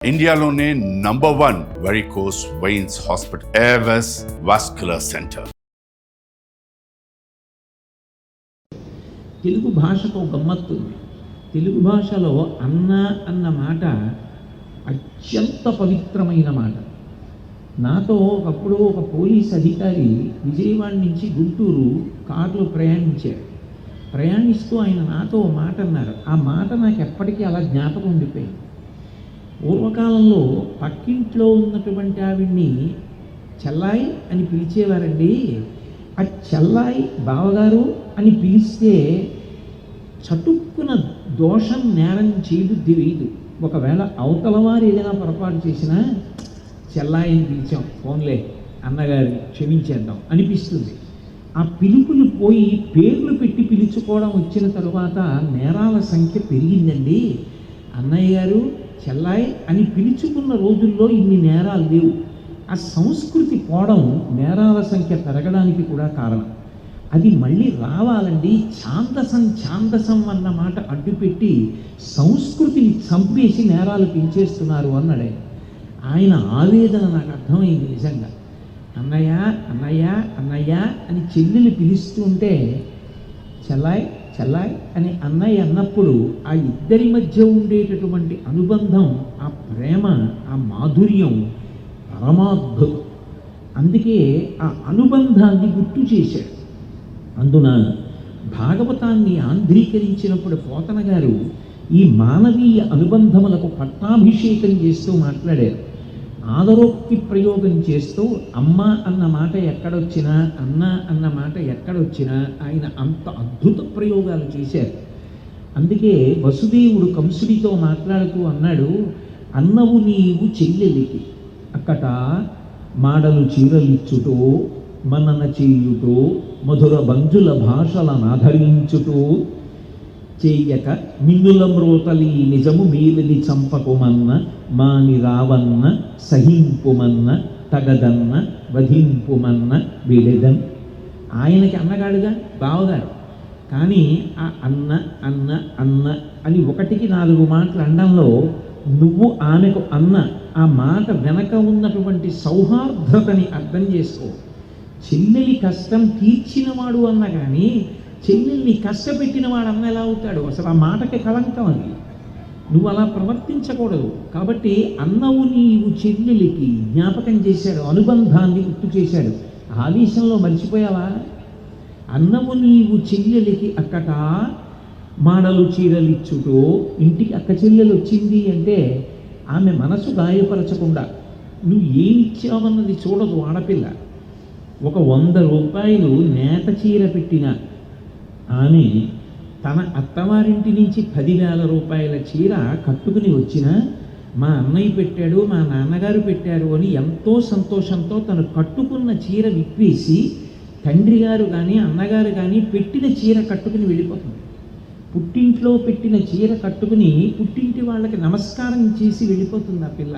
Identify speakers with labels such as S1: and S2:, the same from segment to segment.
S1: ఇండియాలోనే #1 varicose veins hospital Avis vascular centre.
S2: Telugu భాషకు గమ్మత్తు ఉంది. తెలుగు భాషలో అన్న అన్న మాట అత్యంత పవిత్రమైన మాట. నాతో ఒకప్పుడు ఒక పోలీస్ అధికారి విజయవాడ నుంచి గుంటూరు కారులో ప్రయాణిస్తూ ఆయన నాతో మాట అన్నారు. ఆ మాట నాకు ఎప్పటికీ అలా జ్ఞాపకం ఉండిపోయింది. పూర్వకాలంలో పక్కింట్లో ఉన్నటువంటి ఆవిడ్ని చెల్లాయి అని పిలిచేవారండి. ఆ చెల్లాయి బావగారు అని పిలిస్తే చటుక్కున దోషం నేరం చేయబుద్ధి వేయదు. ఒకవేళ అవతల వారు ఏదైనా పొరపాటు చేసినా చెల్లాయిని పిలిచాం, ఫోన్లే అన్నగారు క్షమించేద్దాం అనిపిస్తుంది. ఆ పిలుపులు పోయి పేర్లు పెట్టి పిలుచుకోవడం వచ్చిన తరువాత నేరాల సంఖ్య పెరిగిందండి. అన్నయ్య గారు చెల్లాయి అని పిలుచుకున్న రోజుల్లో ఇన్ని నేరాలు లేవు. ఆ సంస్కృతి పోవడం నేరాల సంఖ్య పెరగడానికి కూడా కారణం. అది మళ్ళీ రావాలండి. ఛాందసం అన్న మాట అడ్డుపెట్టి సంస్కృతిని చంపేసి నేరాలు పెంచేస్తున్నారు అన్నాడు ఆయన. ఆవేదన నాకు అర్థమైంది నిజంగా. అన్నయ్య అన్నయ్య అన్నయ్య అని చెల్లెలు పిలుస్తూ ఉంటే చెల్లాయి చెల్లాయి అని అన్నయ్య అన్నప్పుడు ఆ ఇద్దరి మధ్య ఉండేటటువంటి అనుబంధం, ఆ ప్రేమ, ఆ మాధుర్యం పరమాద్భుతం. అందుకే ఆ అనుబంధాన్ని గుర్తు చేశాడు. అందున భాగవతాన్ని ఆంధ్రీకరించినప్పుడు పోతన గారు ఈ మానవీయ అనుబంధములకు పట్టాభిషేకం చేస్తూ మాట్లాడారు. ఆదరోక్తి ప్రయోగం చేస్తూ అమ్మ అన్న మాట ఎక్కడొచ్చినా, అన్న అన్న మాట ఎక్కడొచ్చినా ఆయన అంత అద్భుత ప్రయోగాలు చేశారు. అందుకే వసుదేవుడు కంసుడితో మాట్లాడుతూ అన్నాడు, అన్నవు నీవు చెల్లెలికి అక్కట మాడలు చీరలిచ్చుటో మనన చేయుటో మధుర బంజుల భాషలను ఆధరించుటో చేయక మిన్నుల మ్రోతలి నిజము మీలిని చంపకుమన్న మాని రావన్న సహింపుమన్న తగదన్న వధింపుమన్న వీడెదన్. ఆయనకి అన్నగాడుగా బావగారు, కానీ ఆ అన్న అన్న అన్న అని 1-4 మాటలు అనడంలో నువ్వు ఆమెకు అన్న ఆ మాట వెనక ఉన్నటువంటి సౌహార్ద్రతని అర్థం చేసుకో. చెల్లెలి కష్టం తీర్చినవాడు అన్న కానీ చెల్లెల్ని కష్టపెట్టిన వాడు అన్న ఎలా అవుతాడు? అసలు ఆ మాటకి కళంకం అది. నువ్వు అలా ప్రవర్తించకూడదు. కాబట్టి అన్నవు నీవు చెల్లెలికి జ్ఞాపకం చేశాడు, అనుబంధాన్ని గుర్తు చేశాడు. ఆవేశంలో మర్చిపోయావా? అన్నవు నీవు చెల్లెలికి అక్కట మాడలు చీరలిచ్చుటో. ఇంటికి అక్క చెల్లెలు వచ్చింది అంటే ఆమె మనసు గాయపరచకుండా నువ్వు ఏమిచ్చావన్నది చూడదు ఆడపిల్ల. ఒక 100 రూపాయలు నేత చీర పెట్టిన ఆమె తన అత్తవారింటి నుంచి 10,000 రూపాయల చీర కట్టుకుని వచ్చిన మా అన్నయ్య పెట్టాడు, మా నాన్నగారు పెట్టారు అని ఎంతో సంతోషంతో తను కట్టుకున్న చీర విప్పేసి తండ్రి గారు కానీ అన్నగారు కానీ పెట్టిన చీర కట్టుకుని వెళ్ళిపోతుంది. పుట్టింట్లో పెట్టిన చీర కట్టుకుని పుట్టింటి వాళ్ళకి నమస్కారం చేసి వెళ్ళిపోతుంది ఆ పిల్ల.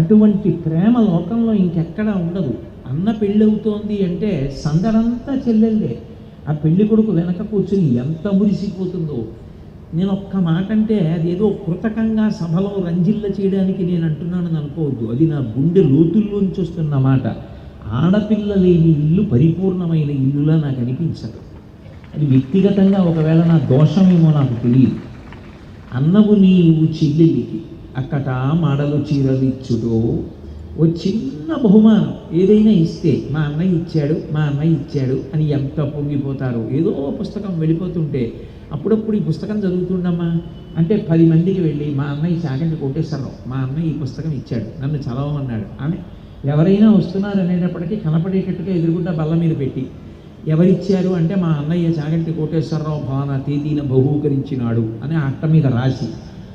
S2: అటువంటి ప్రేమ లోకంలో ఇంకెక్కడా ఉండదు. అన్న పెళ్ళవుతోంది అంటే సందడంతా చెల్లెళ్ళే. ఆ పెళ్లి కొడుకు వెనక కూర్చుని ఎంత మురిసిపోతుందో. నేను ఒక్క మాట అంటే అదేదో కృతకంగా సభలో రంజిల్ల చేయడానికి నేను అంటున్నానని అనుకోవద్దు. అది నా గుండె లోతుల్లోంచి వస్తున్న మాట. ఆడపిల్ల లేని ఇల్లు పరిపూర్ణమైన ఇల్లులా నాకు అనిపించదు. అది వ్యక్తిగతంగా ఒకవేళ నా దోషమేమో నాకు తెలియదు. అన్నవు నీవు చెల్లెలికి అక్కట మాడలు చీరలు ఇచ్చుటో. ఓ చిన్న బహుమానం ఏదైనా ఇస్తే మా అన్నయ్య ఇచ్చాడు, మా అన్నయ్య ఇచ్చాడు అని ఎంత పొంగిపోతారో. ఏదో పుస్తకం వెళ్ళిపోతుంటే అప్పుడప్పుడు ఈ పుస్తకం చదువుతుండమ్మా అంటే 10 మందికి వెళ్ళి మా అన్నయ్య చాగంటి కోటేశ్వరరావు మా అన్నయ్య ఈ పుస్తకం ఇచ్చాడు, నన్ను చదవమన్నాడు అని ఎవరైనా వస్తున్నారు అనేటప్పటికీ కనపడేటట్టుగా ఎదురుగుండా బల్ల మీద పెట్టి ఎవరిచ్చారు అంటే మా అన్నయ్య చాగంటి కోటేశ్వరరావు భావన తేదీన బహూకరించినాడు అని ఆ అట్ట మీద రాసి.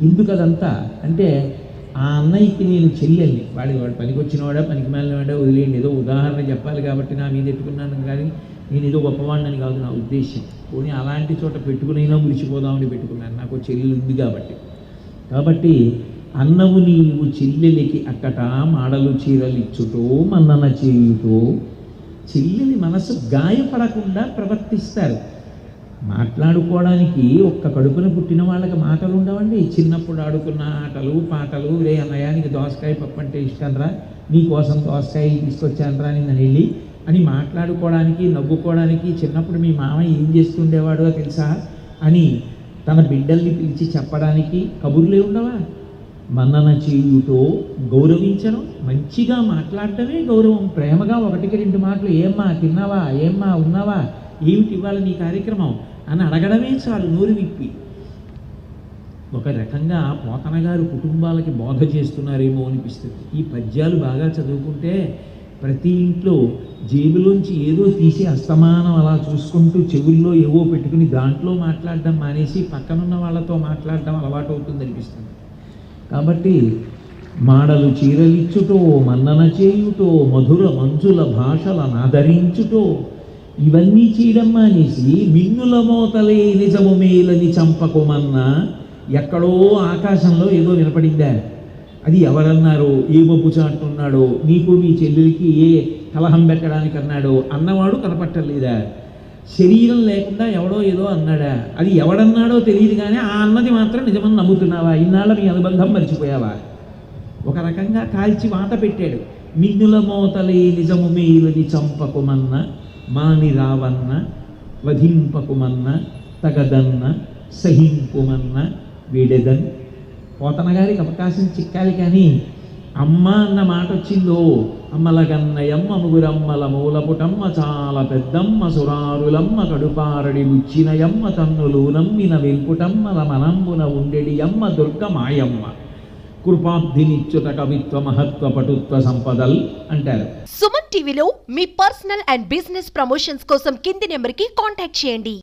S2: ఎందుకు అదంతా అంటే ఆ అన్నయ్యకి నేను చెల్లెల్ని, వాడు పనికొచ్చినవాడా పనికి మాలినవాడా వదిలేయండి, ఏదో ఉదాహరణ చెప్పాలి కాబట్టి నా మీద పెట్టుకున్నాను, కానీ నేను ఏదో గొప్పవాడిని కాదు నా ఉద్దేశం. పోనీ అలాంటి చోట పెట్టుకునైనా మురిసిపోదామని పెట్టుకున్నాను, నాకు చెల్లెలు ఉంది కాబట్టి అన్నవు నీవు చెల్లెలికి అక్కట మాడలు చీరలిచ్చుటో మన్నన చేయుటో. చెల్లెలి మనసు గాయపడకుండా ప్రవర్తిస్తారు. మాట్లాడుకోవడానికి ఒక్క కడుపున పుట్టిన వాళ్ళకి మాటలు ఉండవండి. చిన్నప్పుడు ఆడుకున్న ఆటలు పాటలు, రే అన్నయ్య నీకు దోసకాయ పప్పు అంటే ఇష్టం రా, నీకోసం దోసకాయ తీసుకొచ్చాను రా నిన్న వెళ్ళి అని మాట్లాడుకోవడానికి, నవ్వుకోవడానికి చిన్నప్పుడు మీ మామయ్య ఏం చేస్తుండేవాడో తెలుసా అని తన బిడ్డల్ని పిలిచి చెప్పడానికి కబుర్లే ఉండవా? మన్నన చేయుటో గౌరవించడం, మంచిగా మాట్లాడటమే గౌరవం. ప్రేమగా ఒకటికి రెండు మాటలు, ఏమ్మా తిన్నావా, ఏమ్మా ఉన్నావా, ఏమిటి ఇవ్వాలి నీ కార్యక్రమం అని అడగడమే చాలు నోరు విప్పి. ఒక రకంగా పోతన గారు కుటుంబాలకి బోధ చేస్తున్నారేమో అనిపిస్తుంది. ఈ పద్యాలు బాగా చదువుకుంటే ప్రతి ఇంట్లో జేబులోంచి ఏదో తీసి అస్తమానం అలా చూసుకుంటూ చెవుల్లో ఏవో పెట్టుకుని దాంట్లో మాట్లాడడం మానేసి పక్కనున్న వాళ్ళతో మాట్లాడడం అలవాటు అవుతుంది అనిపిస్తుంది. కాబట్టి మాడలు చీరలిచ్చుటో, మన్నన చేయుటో, మధుర మంజుల భాషలను ఆదరించుటో, ఇవన్నీ చేయడం మానేసి మిన్నుల మోతలే నిజము మేలని చంపకుమన్నా ఎక్కడో ఆకాశంలో ఏదో వినపడిందా? అది ఎవరన్నారో, ఏ మబ్బు చాటున్నాడో, నీకు మీ చెల్లెలికి ఏ కలహం పెట్టడానికి అన్నాడో అన్నవాడు కనపట్టలేదా? శరీరం లేకుండా ఎవడో ఏదో అన్నాడా? అది ఎవడన్నాడో తెలియదు కానీ ఆ అన్నది మాత్రం నిజమని నమ్ముతున్నావా? ఇన్నాళ్ళ మీ అనుబంధం మర్చిపోయావా? ఒక రకంగా కాల్చి వాత పెట్టాడు. మిన్నుల మోతలే నిజము మేలని చంపకుమన్న, మాని రావన్న, వధింపకుమన్న, తగదన్న, సహింపుమన్న వీడెదన్. పోతన గారికి అవకాశం చిక్కాలి కానీ అమ్మ అన్న మాట వచ్చిందో, అమ్మలగన్నయమ్మ ముగురమ్మల మూలపుటమ్మ చాలా పెద్దమ్మ సురారులమ్మ కడుపారడి ముచ్చినయమ్మ తన్నులు నమ్మిన వెల్పుటమ్మల మనంబున ఉండెడి అమ్మ దుర్గ మాయమ్మ కృపాబ్ధినిచ్యుత కవిత్వ మహత్వ పటుత్వ సంపదల్ అంటారు.
S3: సుమన్ టీవీలో మీ పర్సనల్ అండ్ బిజినెస్ ప్రమోషన్స్ కోసం కింది నెంబర్కి కాంటాక్ట్ చేయండి.